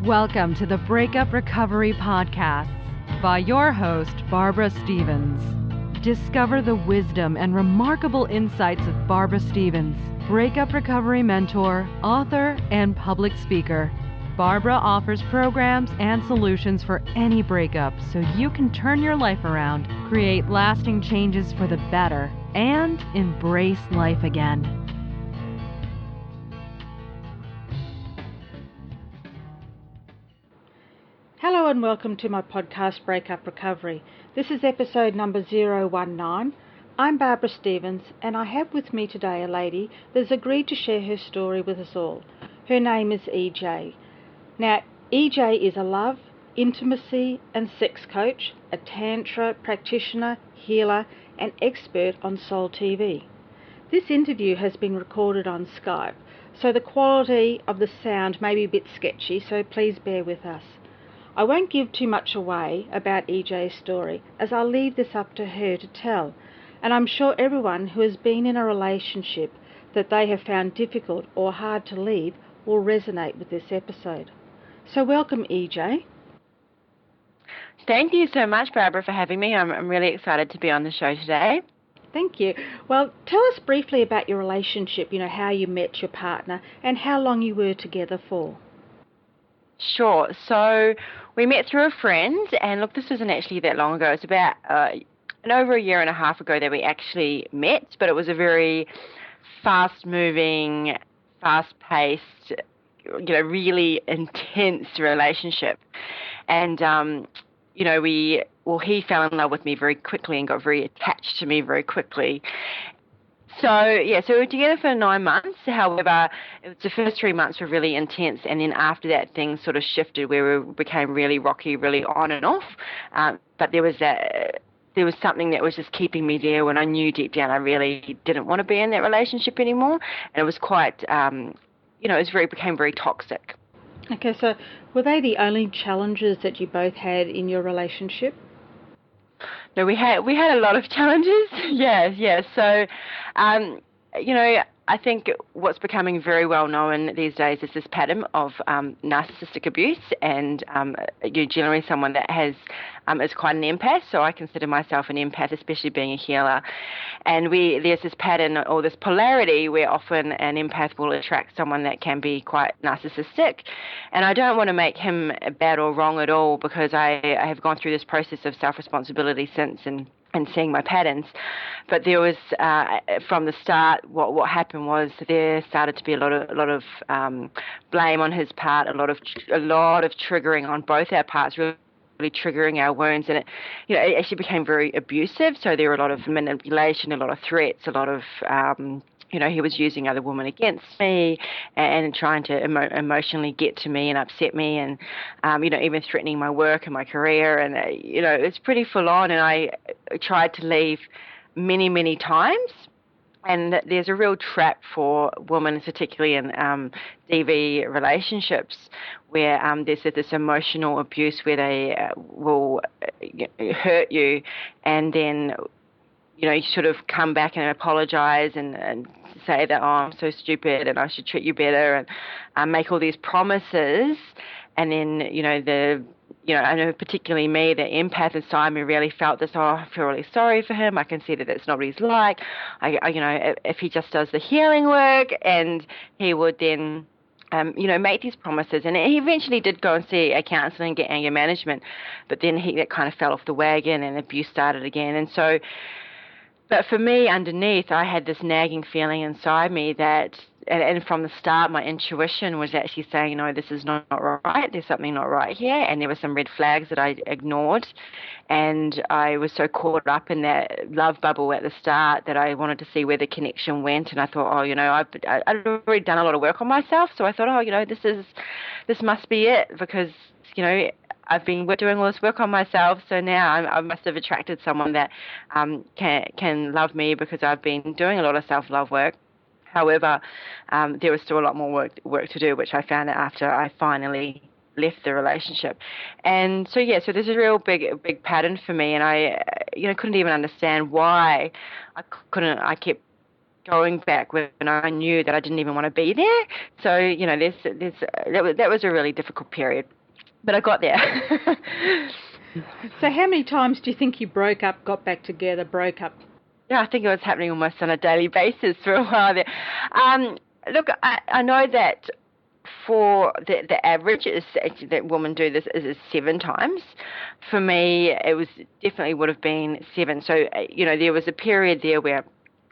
Welcome to the Breakup Recovery Podcasts by your host, Barbara Stevens. Discover the wisdom and remarkable insights of Barbara Stevens, breakup recovery mentor, author, and public speaker. Barbara offers programs and solutions for any breakup so you can turn your life around, create lasting changes for the better, and embrace life again. Hello and welcome to my podcast, Breakup Recovery. This is episode number 019. I'm Barbara Stevens and I have with me today a lady that has agreed to share her story with us all. Her name is EJ. Now, EJ is a love, intimacy and sex coach, a tantra practitioner, healer and expert on Soul TV. This interview has been recorded on Skype, so the quality of the sound may be a bit sketchy, so please bear with us. I won't give too much away about EJ's story, as I'll leave this up to her to tell, and I'm sure everyone who has been in a relationship that they have found difficult or hard to leave will resonate with this episode. So welcome, EJ. Thank you so much, Barbara, for having me. I'm really excited to be on the show today. Thank you. Well, tell us briefly about your relationship, how you met your partner and how long you were together for. Sure. So we met through a friend, and look, this wasn't actually that long ago. It's about over a year and a half ago that we actually met, but it was a very fast-moving, fast-paced, really intense relationship. And, he fell in love with me very quickly and got very attached to me very quickly. So we were together for 9 months. However, the first 3 months were really intense, and then after that, things sort of shifted where we became really rocky, really on and off. But there was something that was just keeping me there when I knew deep down I really didn't want to be in that relationship anymore, and it was quite, became very toxic. Okay, so were they the only challenges that you both had in your relationship? No, we had a lot of challenges. Yeah. So, I think what's becoming very well known these days is this pattern of narcissistic abuse, and you're generally someone that has is quite an empath. So I consider myself an empath, especially being a healer. And there's this pattern or this polarity where often an empath will attract someone that can be quite narcissistic. And I don't want to make him bad or wrong at all, because I have gone through this process of self-responsibility since and seeing my patterns. But there was, from the start, what happened was there started to be a lot of blame on his part, a lot of triggering on both our parts, really triggering our wounds, and it actually became very abusive. So there were a lot of manipulation, a lot of threats, a lot of he was using other women against me and trying to emotionally get to me and upset me, and even threatening my work and my career, and it's pretty full on. And I tried to leave many times. And there's a real trap for women, particularly in DV relationships, where there's this emotional abuse where they will hurt you, and then you sort of come back and apologize and say that, oh, I'm so stupid and I should treat you better, and make all these promises. And then, I know particularly me, the empath inside me really felt this, oh, I feel really sorry for him. I can see that that's not what he's like. If he just does the healing work, and he would then make these promises. And he eventually did go and see a counsellor and get anger management, but then that kind of fell off the wagon and abuse started again. And so, but for me, underneath, I had this nagging feeling inside me that, and from the start, my intuition was actually saying, no, this is not right. There's something not right here. And there were some red flags that I ignored. And I was so caught up in that love bubble at the start that I wanted to see where the connection went. And I thought, I'd already done a lot of work on myself. So I thought, this must be it, because, I've been doing all this work on myself, so now I must have attracted someone that can love me, because I've been doing a lot of self-love work. However, there was still a lot more work to do, which I found out after I finally left the relationship. And so there's a real big pattern for me, and I couldn't even understand why I kept going back when I knew that I didn't even want to be there. So, that was a really difficult period, but I got there. So how many times do you think you broke up, got back together, broke up? Yeah, I think it was happening almost on a daily basis for a while there. Look, I know that for the average is that women do this is 7 times. For me, it was definitely would have been 7. So, there was a period there where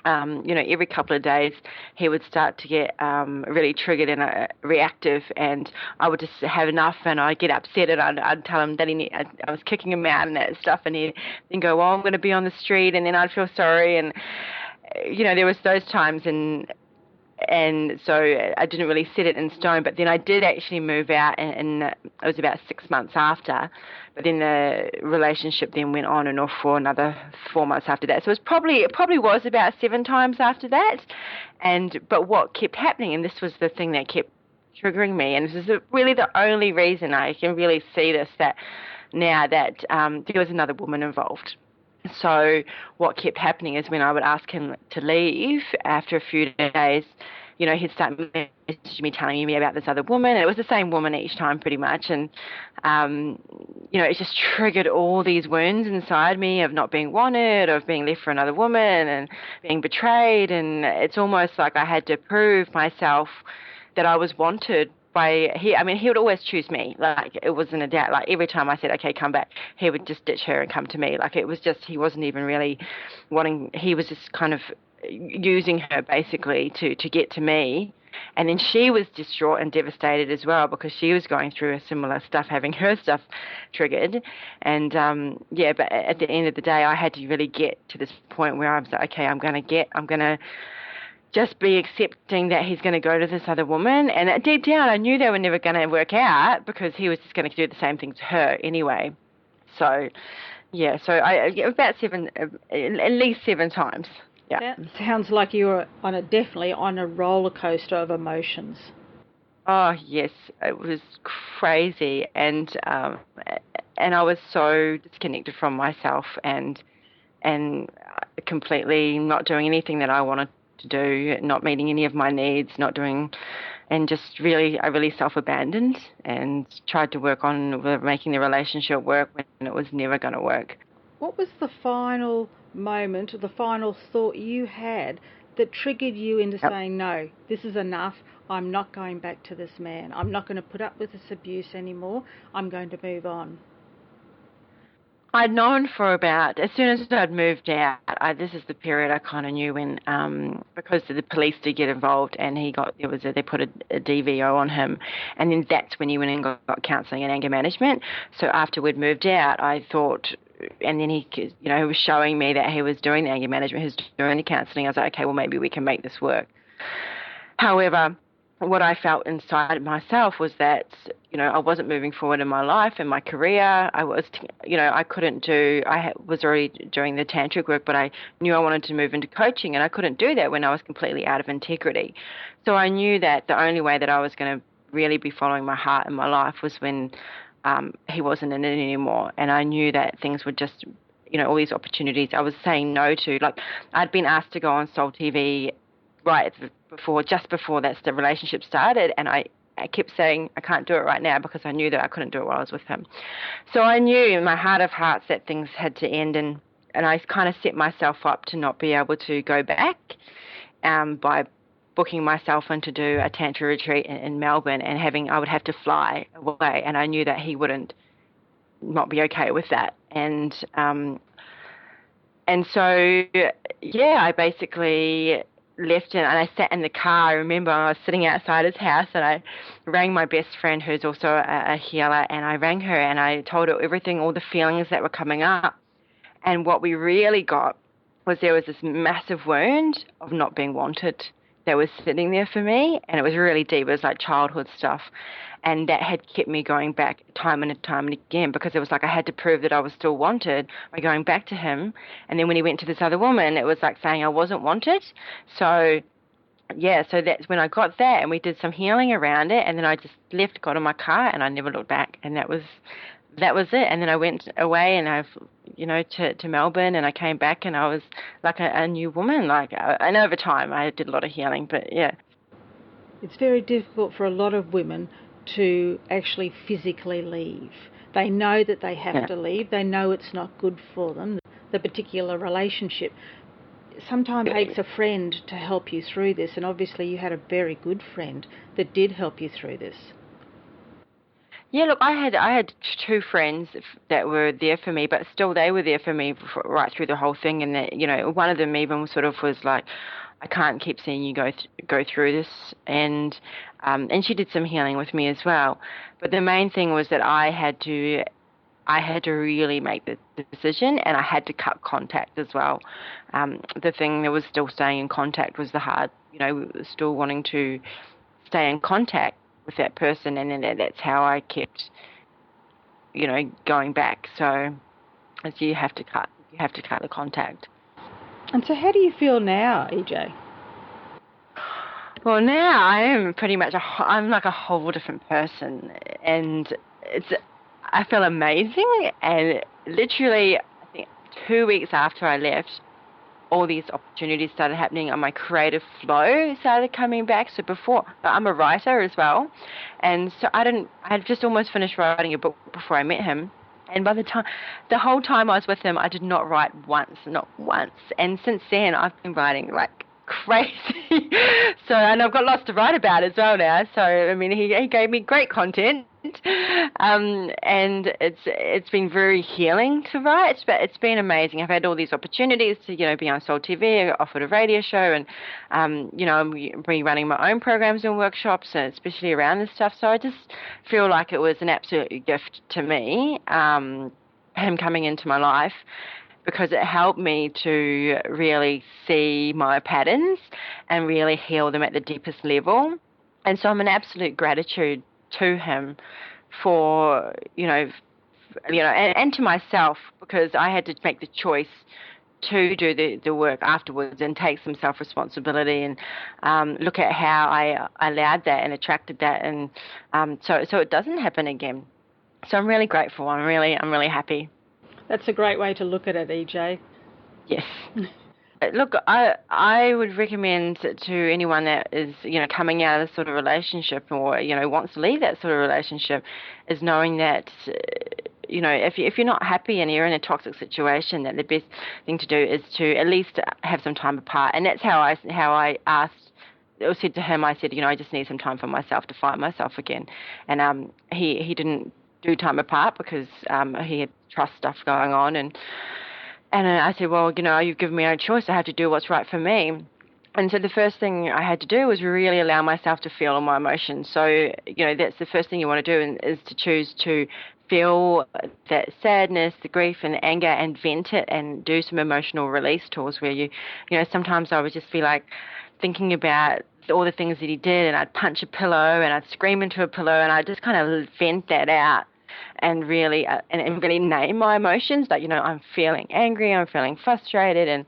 every couple of days he would start to get really triggered and reactive, and I would just have enough, and I'd get upset, and I'd tell him that I was kicking him out and that stuff, and he'd then go, well, I'm going to be on the street, and then I'd feel sorry, and there was those times, and so I didn't really set it in stone. But then I did actually move out, and it was about 6 months after. But then the relationship then went on and off for another 4 months after that. So it probably was about 7 times after that. But what kept happening, and this was the thing that kept triggering me, and this is really the only reason I can really see this, that now that there was another woman involved. So what kept happening is when I would ask him to leave after a few days, he'd start messaging me, telling me about this other woman, and it was the same woman each time pretty much, and it just triggered all these wounds inside me of not being wanted, of being left for another woman, and being betrayed, and it's almost like I had to prove myself that I was wanted. He would always choose me. Like, it wasn't a doubt. Like, every time I said, okay, come back, he would just ditch her and come to me. Like, it was just, he wasn't even really wanting, he was just kind of using her basically to get to me. And then she was distraught and devastated as well, because she was going through a similar stuff, having her stuff triggered. And but at the end of the day, I had to really get to this point where I was like, okay, I'm going to just be accepting that he's going to go to this other woman. And deep down, I knew they were never going to work out, because he was just going to do the same thing to her anyway. So, about 7, at least 7 times. Yeah. That sounds like you were definitely on a roller coaster of emotions. Oh, yes, it was crazy. And I was so disconnected from myself, and completely not doing anything that I wanted to do, not meeting any of my needs, not doing, and just I really self-abandoned and tried to work on making the relationship work when it was never going to work. What was the final moment, the final thought you had that triggered you into saying, no, this is enough, I'm not going back to this man, I'm not going to put up with this abuse anymore, I'm going to move on? I'd known for about, as soon as I'd moved out, this is the period I kind of knew when, because the police did get involved, and they put a DVO on him, and then that's when he went and got counselling and anger management. So after we'd moved out, I thought, and then he was showing me that he was doing the anger management, he was doing the counselling. I was like, okay, well, maybe we can make this work. However, what I felt inside myself was that, I wasn't moving forward in my life and my career. I was, I was already doing the tantric work, but I knew I wanted to move into coaching, and I couldn't do that when I was completely out of integrity. So I knew that the only way that I was going to really be following my heart in my life was when he wasn't in it anymore. And I knew that things would just, all these opportunities I was saying no to. Like, I'd been asked to go on Soul TV just before the relationship started, and I kept saying I can't do it right now, because I knew that I couldn't do it while I was with him. So I knew in my heart of hearts that things had to end, and I kind of set myself up to not be able to go back by booking myself in to do a tantra retreat in Melbourne, and I would have to fly away, and I knew that he wouldn't not be okay with that. And so I basically left, and I sat in the car. I remember I was sitting outside his house, and I rang my best friend, who's also a healer, and I rang her and I told her everything, all the feelings that were coming up. And what we really got was there was this massive wound of not being wanted that was sitting there for me, and it was really deep. It was like childhood stuff, and that had kept me going back time and time and again, because it was like I had to prove that I was still wanted by going back to him. And then when he went to this other woman, it was like saying I wasn't wanted. So that's when I got that, and we did some healing around it, and then I just left, got in my car, and I never looked back. And that was that was it. And then I went away and to Melbourne, and I came back and I was like a new woman. And over time I did a lot of healing, but yeah. It's very difficult for a lot of women to actually physically leave. They know that they have to leave. They know it's not good for them, the particular relationship. Sometimes it takes a friend to help you through this, and obviously you had a very good friend that did help you through this. Yeah, look, I had two friends that were there for me, but still they were there for me right through the whole thing. And that, one of them even sort of was like, I can't keep seeing you go through this, and she did some healing with me as well. But the main thing was that I had to really make the decision, and I had to cut contact as well. The thing that was still staying in contact was the hard, we were still wanting to stay in contact with that person, and then that's how I kept, going back. So, as you have to cut the contact. And so how do you feel now, EJ? Well, now I am pretty much I'm like a whole different person, and I feel amazing. And literally, I think 2 weeks after I left, all these opportunities started happening, and my creative flow started coming back. So before, I'm a writer as well, and so I had just almost finished writing a book before I met him. And by the whole time I was with him, I did not write once, not once. And since then, I've been writing like crazy. So, and I've got lots to write about as well now. So, I mean, he gave me great content. And it's been very healing to write, but it's been amazing. I've had all these opportunities to, be on Soul TV, offered a radio show, and, I'm running my own programs and workshops, and especially around this stuff. So I just feel like it was an absolute gift to me, him coming into my life, because it helped me to really see my patterns and really heal them at the deepest level. And so I'm in absolute gratitude to him for, and to myself, because I had to make the choice to do the work afterwards and take some self-responsibility and look at how I allowed that and attracted that, and so it doesn't happen again. So I'm really grateful. I'm really happy. That's a great way to look at it, EJ. Yes. Look, I would recommend to anyone that is, coming out of this sort of relationship, or, wants to leave that sort of relationship, is knowing that, if you're not happy and you're in a toxic situation, that the best thing to do is to at least have some time apart. And that's how I asked, or said to him, I said, I just need some time for myself to find myself again. And he didn't do time apart because he had trust stuff going on, and I said, well, you've given me a choice. I have to do what's right for me. And so the first thing I had to do was really allow myself to feel all my emotions. So, that's the first thing you want to do, is to choose to feel that sadness, the grief and the anger, and vent it, and do some emotional release tools where sometimes I would just be like thinking about all the things that he did, and I'd punch a pillow and I'd scream into a pillow, and I'd just kind of vent that out. And really, and really name my emotions. Like, I'm feeling angry, I'm feeling frustrated, and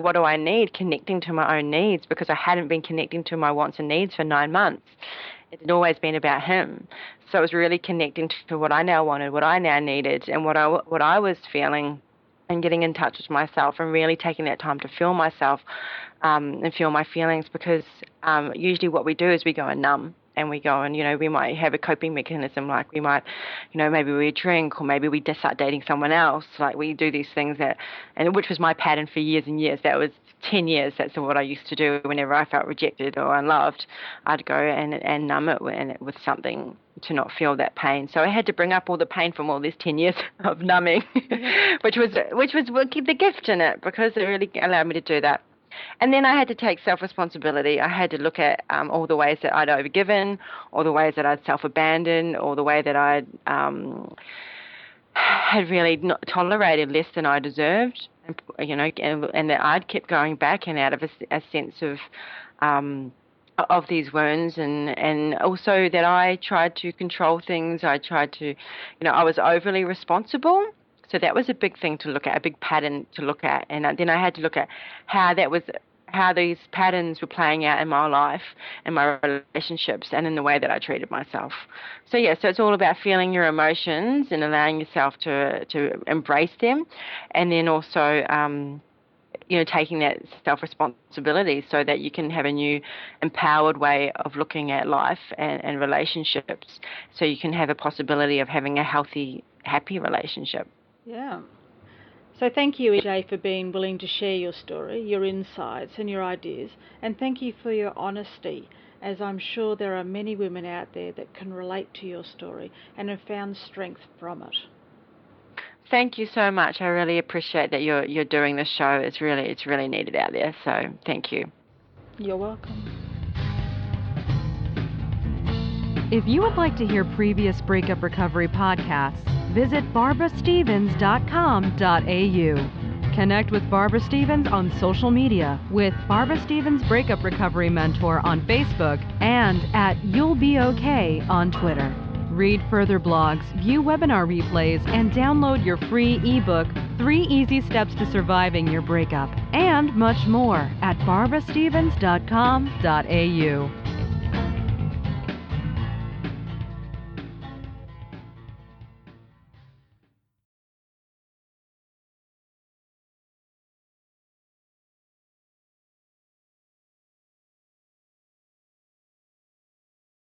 what do I need? Connecting to my own needs, because I hadn't been connecting to my wants and needs for 9 months. It had always been about him. So it was really connecting to what I now wanted, what I now needed, and what I was feeling, and getting in touch with myself, and really taking that time to feel myself and feel my feelings, because usually what we do is we go and numb. And we go and, we might have a coping mechanism, like we might, maybe we drink, or maybe we just start dating someone else. Like, we do these things which was my pattern for years and years. That was 10 years. That's what I used to do whenever I felt rejected or unloved. I'd go and numb it with something to not feel that pain. So I had to bring up all the pain from all these 10 years of numbing, which was the gift in it, because it really allowed me to do that. And then I had to take self-responsibility. I had to look at all the ways that I'd overgiven, all the ways that I'd self-abandoned, all the way that I'd had really not tolerated less than I deserved, and that I'd kept going back and out of a sense of these wounds, and also that I tried to control things. I tried to, I was overly responsible. So that was a big thing to look at, a big pattern to look at. And then I had to look at how how these patterns were playing out in my life and my relationships and in the way that I treated myself. So it's all about feeling your emotions and allowing yourself to embrace them, and then also taking that self-responsibility so that you can have a new empowered way of looking at life and relationships, so you can have a possibility of having a healthy, happy relationship. Yeah. So thank you, EJ, for being willing to share your story, your insights and your ideas, and thank you for your honesty, as I'm sure there are many women out there that can relate to your story and have found strength from it. Thank you so much. I really appreciate that you're doing this show. It's really needed out there. So thank you. You're welcome. If you would like to hear previous Breakup Recovery podcasts, visit barbarastevens.com.au. Connect with Barbara Stevens on social media with Barbara Stevens Breakup Recovery Mentor on Facebook and at You'll Be Okay on Twitter. Read further blogs, view webinar replays, and download your free ebook, 3 Easy Steps to Surviving Your Breakup, and much more at barbarastevens.com.au.